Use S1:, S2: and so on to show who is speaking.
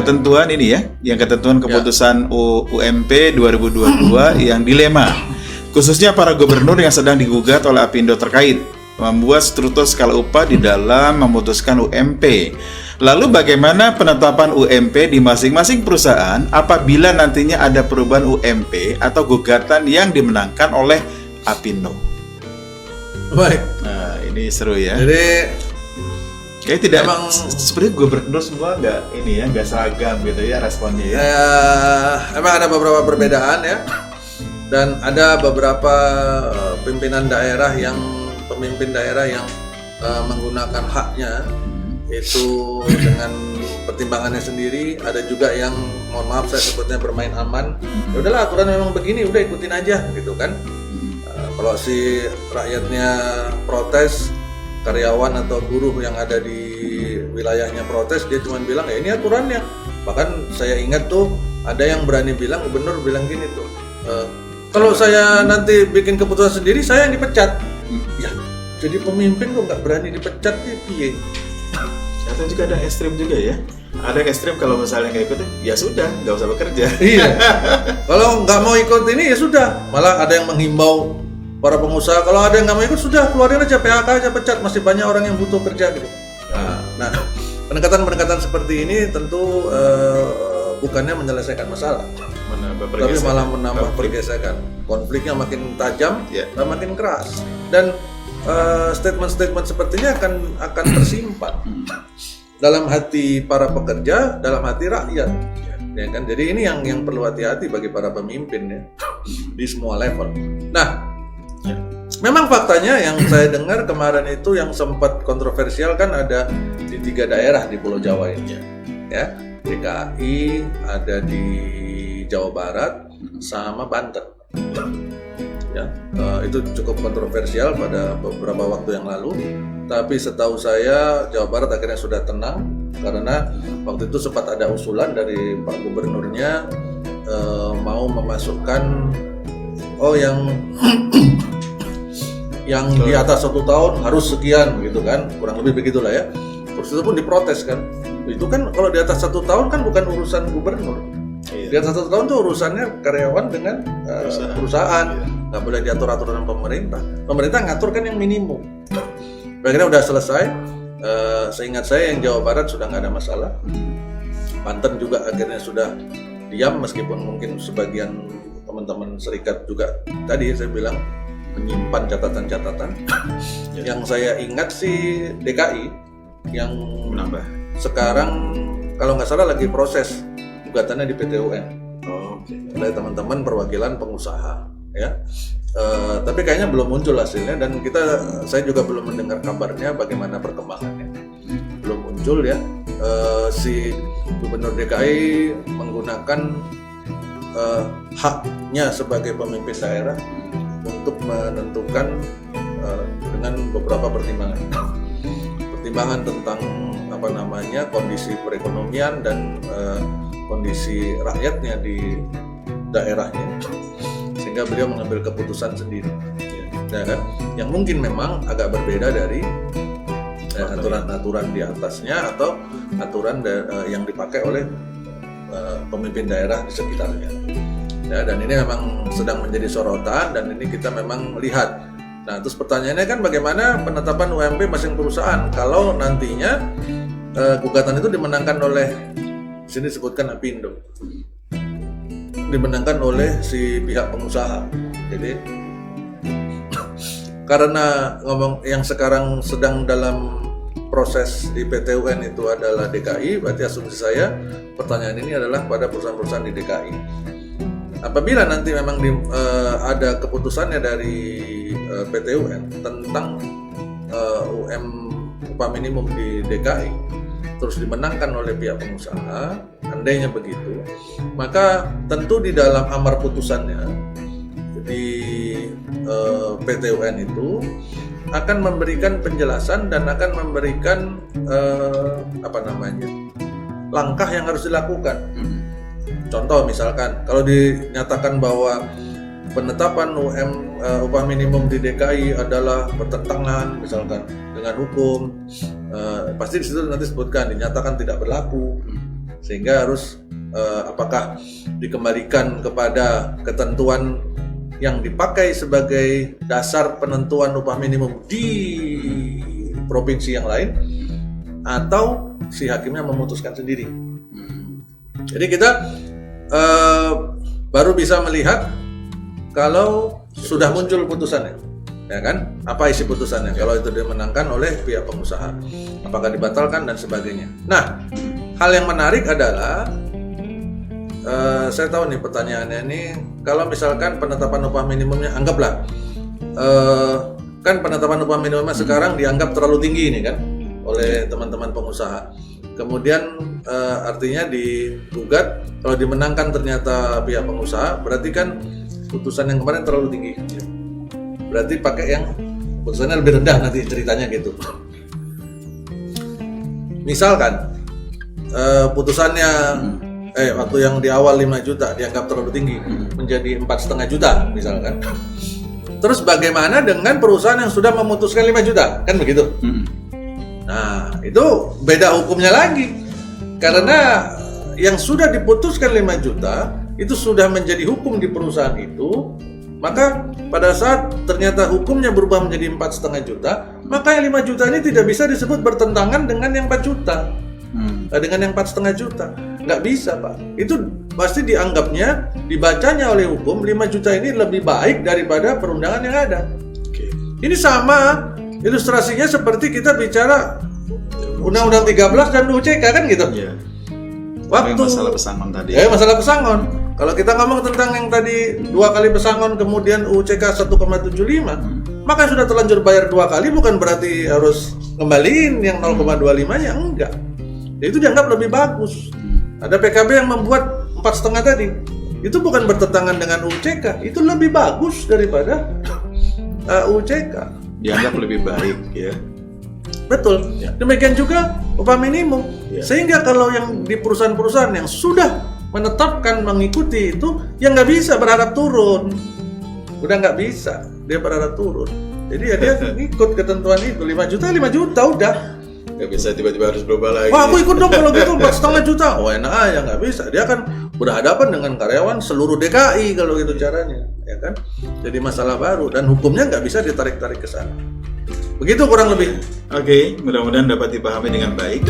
S1: ketentuan ini ya, yang ketentuan keputusan UMP 2022 yang dilema, khususnya para gubernur yang sedang digugat oleh Apindo terkait membuat struktur skala upah di dalam memutuskan UMP. Lalu bagaimana penetapan UMP di masing-masing perusahaan apabila nantinya ada perubahan UMP atau gugatan yang dimenangkan oleh Apindo?
S2: Baik.
S1: Nah, ini seru ya.
S2: Jadi
S1: kayak tidak
S2: emang
S1: seperti gubernur semua nggak seragam gitu ya responnya ya.
S2: Emang ada beberapa perbedaan ya. Dan ada beberapa pemimpin daerah yang menggunakan haknya itu dengan pertimbangannya sendiri. Ada juga yang mohon maaf saya sebutnya bermain aman. Ya udahlah, aturan memang begini, udah ikutin aja gitu kan. Kalau si rakyatnya protes, karyawan atau buruh yang ada di wilayahnya protes, dia cuma bilang ya ini aturannya. Bahkan saya ingat tuh ada yang berani bilang, gubernur bilang gini tuh, kalau saya nanti bikin keputusan sendiri saya yang dipecat. Ya jadi pemimpin kok nggak berani dipecat sih, piye?
S1: Atau juga ada ekstrim juga ya. Ada yang ekstrim kalau misalnya nggak ikutin, ya sudah, nggak usah bekerja.
S2: Iya. Kalau nggak mau ikut ini ya sudah. Malah ada yang menghimbau para pengusaha, kalau ada yang nggak mau ikut sudah keluarin aja PHK aja, pecat. Masih banyak orang yang butuh kerja gitu. Nah, pendekatan seperti ini tentu bukannya menyelesaikan masalah, tapi malah menambah pergesekan. Konfliknya makin tajam dan makin keras. Dan statement-statement sepertinya akan tersimpan dalam hati para pekerja, dalam hati rakyat, ya kan. Jadi ini yang perlu hati-hati bagi para pemimpin ya di semua level. Nah, memang faktanya yang saya dengar kemarin itu yang sempat kontroversial kan ada di 3 daerah di Pulau Jawa ini, ya, DKI, ada di Jawa Barat, sama Banten. Ya, itu cukup kontroversial pada beberapa waktu yang lalu. Tapi setahu saya Jawa Barat akhirnya sudah tenang karena waktu itu sempat ada usulan dari Pak Gubernurnya mau memasukkan yang di atas 1 tahun harus sekian gitu kan, kurang lebih begitulah ya. Terus itu pun diprotes kan. Itu kan kalau di atas 1 tahun kan bukan urusan gubernur. Di atas 1 tahun itu urusannya karyawan dengan perusahaan. Nggak boleh diatur aturan pemerintah. Pemerintah ngatur kan yang minimum. Akhirnya udah selesai. Seingat saya yang Jawa Barat sudah nggak ada masalah. Banten juga akhirnya sudah diam meskipun mungkin sebagian teman-teman serikat juga tadi saya bilang menyimpan catatan-catatan. Yang saya ingat sih DKI yang menambah. Sekarang kalau nggak salah lagi proses gugatannya di PT UN oleh teman-teman perwakilan pengusaha. Ya, tapi kayaknya belum muncul hasilnya dan saya juga belum mendengar kabarnya bagaimana perkembangannya. Belum muncul ya. Si Gubernur DKI menggunakan haknya sebagai pemimpin daerah untuk menentukan dengan beberapa pertimbangan tentang kondisi perekonomian dan kondisi rakyatnya di daerahnya, sehingga beliau mengambil keputusan sendiri, ya kan? Yang mungkin memang agak berbeda dari aturan-aturan di atasnya atau aturan yang dipakai oleh pemimpin daerah di sekitarnya. Ya, dan ini memang sedang menjadi sorotan dan ini kita memang lihat. Nah, terus pertanyaannya kan bagaimana penetapan UMP masing perusahaan kalau nantinya gugatan itu dimenangkan oleh, sini disebutkan Apindo, dimenangkan oleh si pihak pengusaha. Jadi karena yang sekarang sedang dalam proses di PT UN itu adalah DKI, berarti asumsi saya pertanyaan ini adalah pada perusahaan-perusahaan di DKI. Apabila nanti memang ada keputusannya dari PT UN tentang upah minimum di DKI terus dimenangkan oleh pihak pengusaha, andainya begitu, maka tentu di dalam amar putusannya di PT UN itu akan memberikan penjelasan dan akan memberikan langkah yang harus dilakukan. Contoh misalkan kalau dinyatakan bahwa penetapan upah minimum di DKI adalah bertentangan misalkan dengan hukum, pasti di situ nanti sebutkan dinyatakan tidak berlaku. sehingga harus apakah dikembalikan kepada ketentuan yang dipakai sebagai dasar penentuan upah minimum di provinsi yang lain, atau si hakimnya memutuskan sendiri. Jadi kita baru bisa melihat kalau sudah muncul putusannya, ya kan? Apa isi putusannya? Kalau itu dimenangkan oleh pihak pengusaha, apakah dibatalkan dan sebagainya. Nah, hal yang menarik adalah saya tahu nih pertanyaannya ini, kalau misalkan penetapan upah minimumnya, anggaplah kan penetapan upah minimumnya sekarang dianggap terlalu tinggi ini kan oleh teman-teman pengusaha. Kemudian artinya digugat, kalau dimenangkan ternyata pihak pengusaha, berarti kan putusan yang kemarin terlalu tinggi. Berarti pakai yang putusannya lebih rendah nanti ceritanya gitu. Misalkan putusannya waktu yang di awal 5 juta dianggap terlalu tinggi menjadi 4,5 juta misalkan. Terus bagaimana dengan perusahaan yang sudah memutuskan 5 juta? Kan begitu. Nah, itu beda hukumnya lagi. Karena yang sudah diputuskan 5 juta itu sudah menjadi hukum di perusahaan itu, maka pada saat ternyata hukumnya berubah menjadi 4,5 juta, maka yang 5 juta ini tidak bisa disebut bertentangan dengan yang 4 juta. Dengan yang 4,5 juta nggak bisa, Pak. Itu pasti dianggapnya, dibacanya oleh hukum 5 juta ini lebih baik daripada perundangan yang ada. Ini sama ilustrasinya seperti kita bicara Undang-Undang 13 dan UCK kan gitu. Waktu
S1: masalah pesangon tadi.
S2: Masalah pesangon. Kalau kita ngomong tentang yang tadi 2 kali pesangon kemudian UCK 1,75, maka sudah terlanjur bayar 2 kali, bukan berarti harus ngembaliin yang 0,25-nya, enggak. Itu dianggap lebih bagus. Ada PKB yang membuat 4,5 tadi. Itu bukan bertentangan dengan UCK, itu lebih bagus daripada UCK.
S1: Dianggap lebih baik ya.
S2: Betul. Demikian juga upah minimum. Sehingga kalau yang di perusahaan-perusahaan yang sudah menetapkan mengikuti itu, yang nggak bisa berharap turun. Udah nggak bisa dia berharap turun. Jadi ya dia ikut ketentuan itu. 5 juta udah.
S1: Nggak bisa tiba-tiba harus berubah lagi.
S2: Wah, aku ikut dong kalau gitu 4,5 juta. Oh, enak aja, nggak bisa. Dia akan berhadapan dengan karyawan seluruh DKI kalau gitu caranya, ya kan? Jadi masalah baru dan hukumnya nggak bisa ditarik-tarik ke sana. Begitu kurang lebih.
S1: Oke, mudah-mudahan dapat dipahami dengan baik.